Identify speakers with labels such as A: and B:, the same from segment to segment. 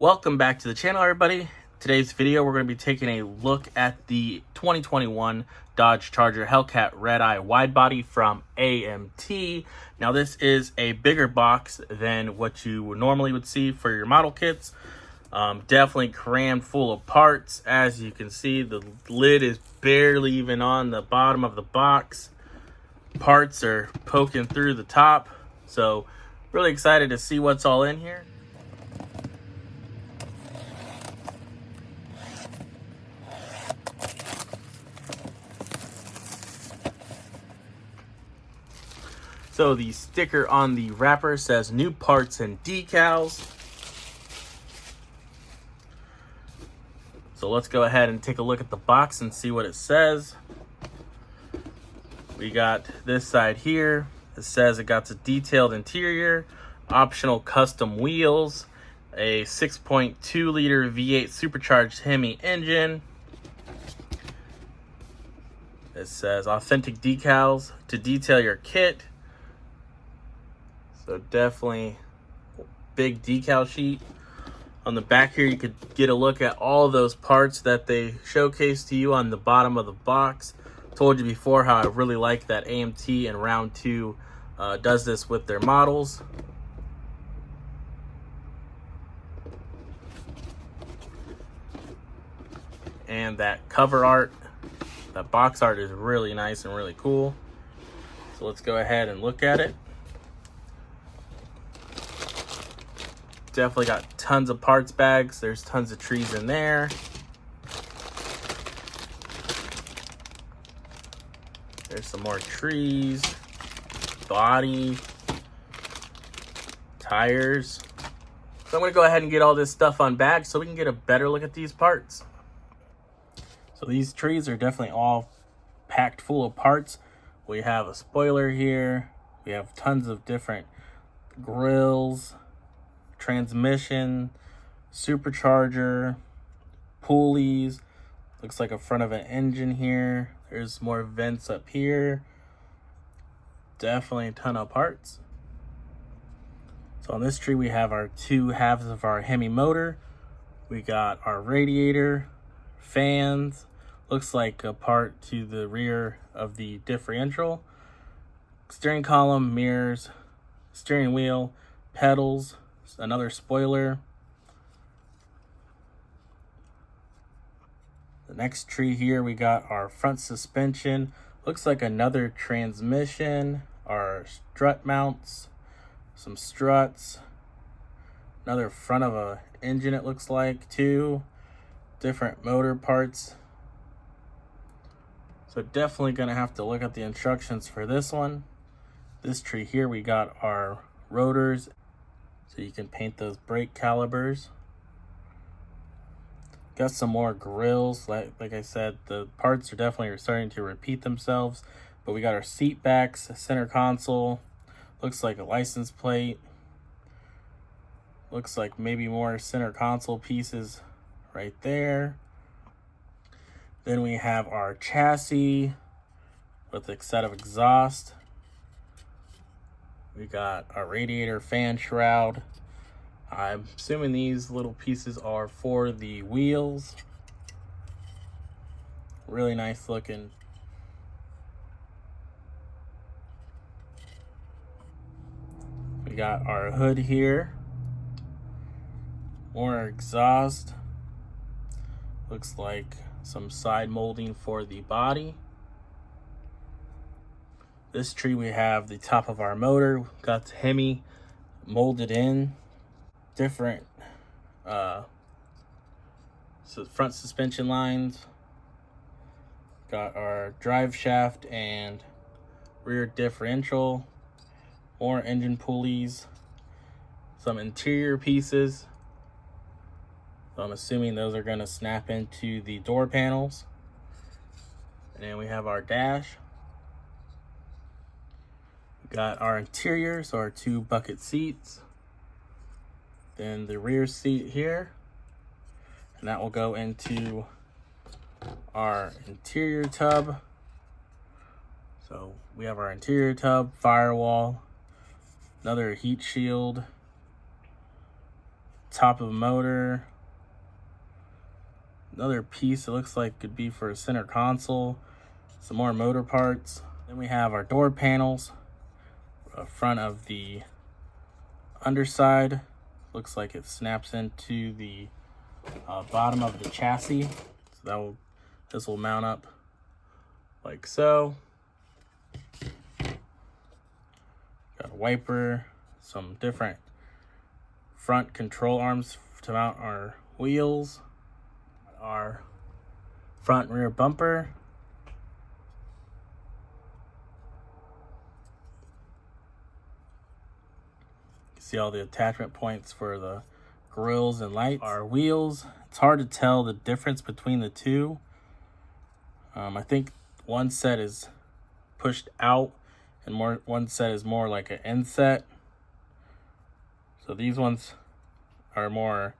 A: Welcome back to the channel, everybody. Today's video, we're going to be taking a look at the 2021 Dodge Charger Hellcat Redeye Widebody from AMT. Now, this is a bigger box than what you normally would see for your model kits. Definitely crammed full of parts. As you can see, the lid is barely even on the bottom of the box. Parts are poking through the top. So, really excited to see what's all in here. So the sticker on the wrapper says new parts and decals. So let's go ahead and take a look at the box and see what it says. We got this side here. It says it got a detailed interior, optional custom wheels, a 6.2 liter V8 supercharged Hemi engine. It says authentic decals to detail your kit. So definitely big decal sheet. On the back here, you could get a look at all of those parts that they showcase to you on the bottom of the box. Told you before how I really like that AMT and Round 2 does this with their models. And that cover art, that box art is really nice and really cool. So let's go ahead and look at it. Definitely got tons of parts bags. There's tons of trees in there. There's some more trees, body, tires. So I'm gonna go ahead and get all this stuff unbagged so we can get a better look at these parts. So these trees are definitely all packed full of parts. We have a spoiler here. We have tons of different grills, transmission, supercharger, pulleys. Looks like a front of an engine here. There's more vents up here. Definitely a ton of parts. So on this tree, we have our two halves of our Hemi motor. We got our radiator, fans. Looks like a part to the rear of the differential. Steering column, mirrors, steering wheel, pedals, another spoiler. The next tree here, we got our front suspension. Looks like another transmission, our strut mounts, some struts, another front of a engine it looks like too, different motor parts. So definitely gonna have to look at the instructions for this one. This tree here, we got our rotors, so you can paint those brake calipers. Got some more grills. Like I said, the parts are definitely starting to repeat themselves. But we got our seat backs, center console. Looks like a license plate. Looks like maybe more center console pieces right there. Then we have our chassis with a set of exhaust. We got our radiator fan shroud. I'm assuming these little pieces are for the wheels. Really nice looking. We got our hood here. More exhaust. Looks like some side molding for the body. This tree, we have the top of our motor. Got the Hemi molded in. Different so front suspension lines. Got our drive shaft and rear differential. More engine pulleys. Some interior pieces. So I'm assuming those are going to snap into the door panels. And then we have our dash. Got our interior, so our two bucket seats. Then the rear seat here. And that will go into our interior tub. So we have our interior tub, firewall, another heat shield, top of a motor. Another piece it looks like could be for a center console. Some more motor parts. Then we have our door panels. Front of the underside. Looks like it snaps into the bottom of the chassis. So this will mount up like so. Got a wiper, some different front control arms to mount our wheels, our front and rear bumper, you can see all the attachment points for the grills and lights. Our wheels, it's hard to tell the difference between the two. I think one set is pushed out and one set is more like an inset. So these ones are more,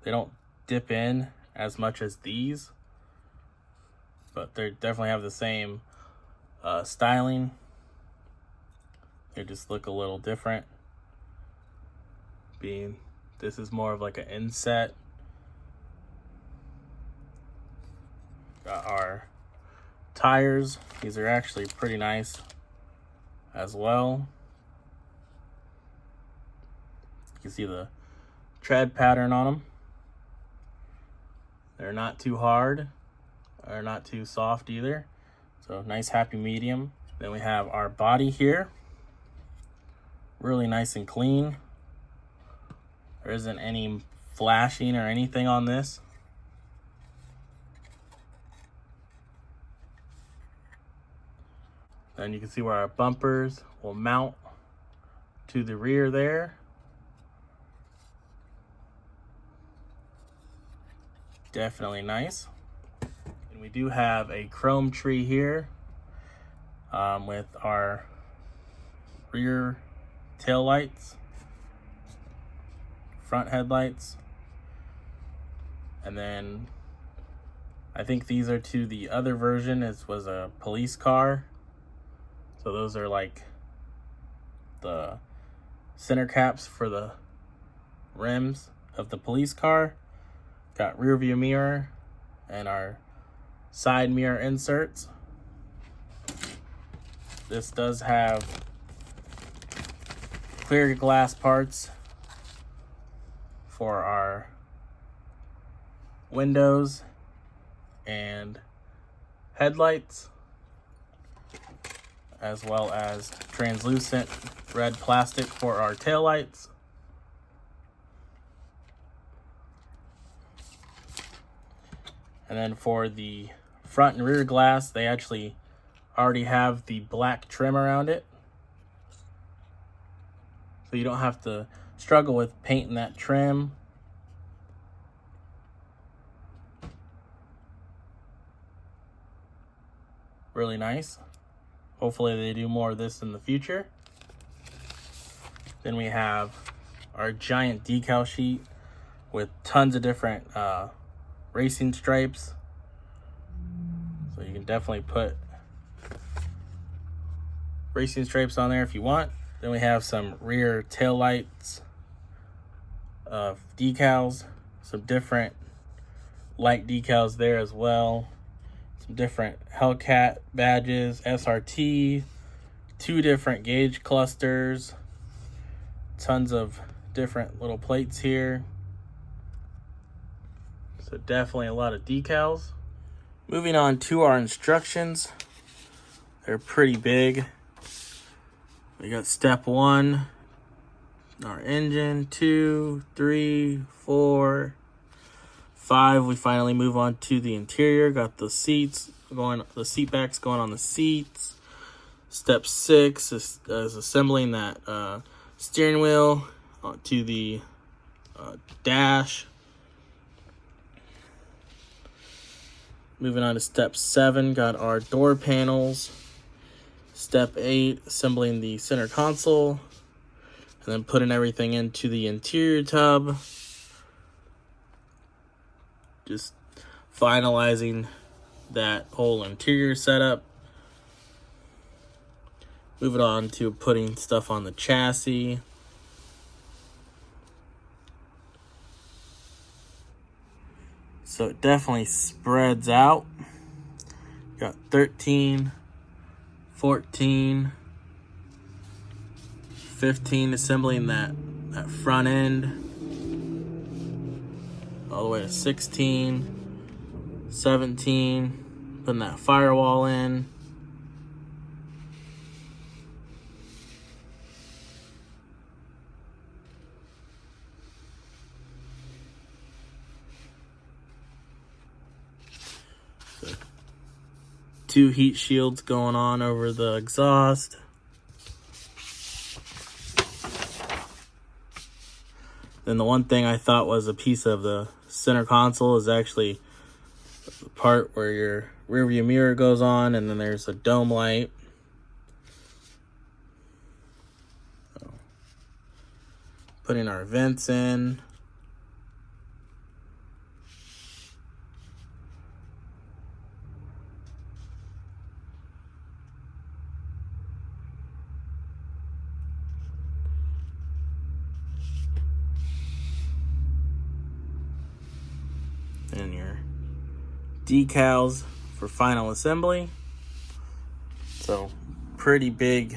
A: they don't dip in as much as these, but they definitely have the same styling. They just look a little different. Being this is more of like an inset. Got our tires. These are actually pretty nice as well. You can see the tread pattern on them. They're not too hard or not too soft either. So nice happy medium. Then we have our body here. Really nice and clean. There isn't any flashing or anything on this. Then you can see where our bumpers will mount to the rear there. Definitely nice. And we do have a chrome tree here with our rear tail lights, front headlights, and then I think these are to the other version. It was a police car. So those are like the center caps for the rims of the police car. Got rear view mirror and our side mirror inserts. This does have clear glass parts for our windows and headlights, as well as translucent red plastic for our taillights. And then for the front and rear glass, they actually already have the black trim around it. So you don't have to struggle with painting that trim. Really nice. Hopefully they do more of this in the future. Then we have our giant decal sheet with tons of different racing stripes. So you can definitely put racing stripes on there if you want. Then we have some rear tail lights decals, some different light decals there as well. Some different Hellcat badges, SRT, 2 different gauge clusters, tons of different little plates here. So definitely a lot of decals. Moving on to our instructions. They're pretty big. We got step 1, our engine, 2, 3, 4, 5. We finally move on to the interior. Got the seats going, the seat backs going on the seats. Step 6 is assembling that steering wheel to the dash. Moving on to step 7, got our door panels. Step 8, assembling the center console, and then putting everything into the interior tub. Just finalizing that whole interior setup. Moving on to putting stuff on the chassis. So it definitely spreads out. Got 13, 14, 15 assembling that front end. All the way to 16, 17, putting that firewall in. So, 2 heat shields going on over the exhaust. Then the one thing I thought was a piece of the center console is actually the part where your rear view mirror goes on, and then there's a dome light. So, putting our vents in. And your decals for final assembly. So pretty big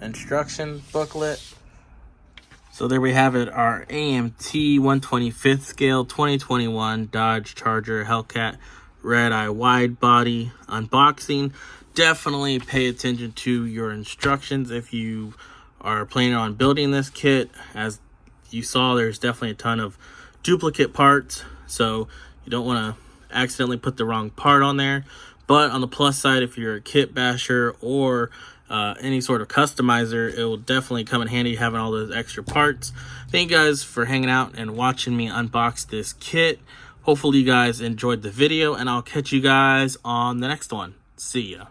A: instruction booklet. So there we have it, our AMT 125th scale 2021 Dodge Charger Hellcat Redeye Widebody unboxing. Definitely pay attention to your instructions if you are planning on building this kit. As you saw, there's definitely a ton of duplicate parts, so you don't want to accidentally put the wrong part on there. But on the plus side, if you're a kit basher or any sort of customizer, it will definitely come in handy having all those extra parts. Thank you guys for hanging out and watching me unbox this kit. Hopefully you guys enjoyed the video, and I'll catch you guys on the next one. See ya.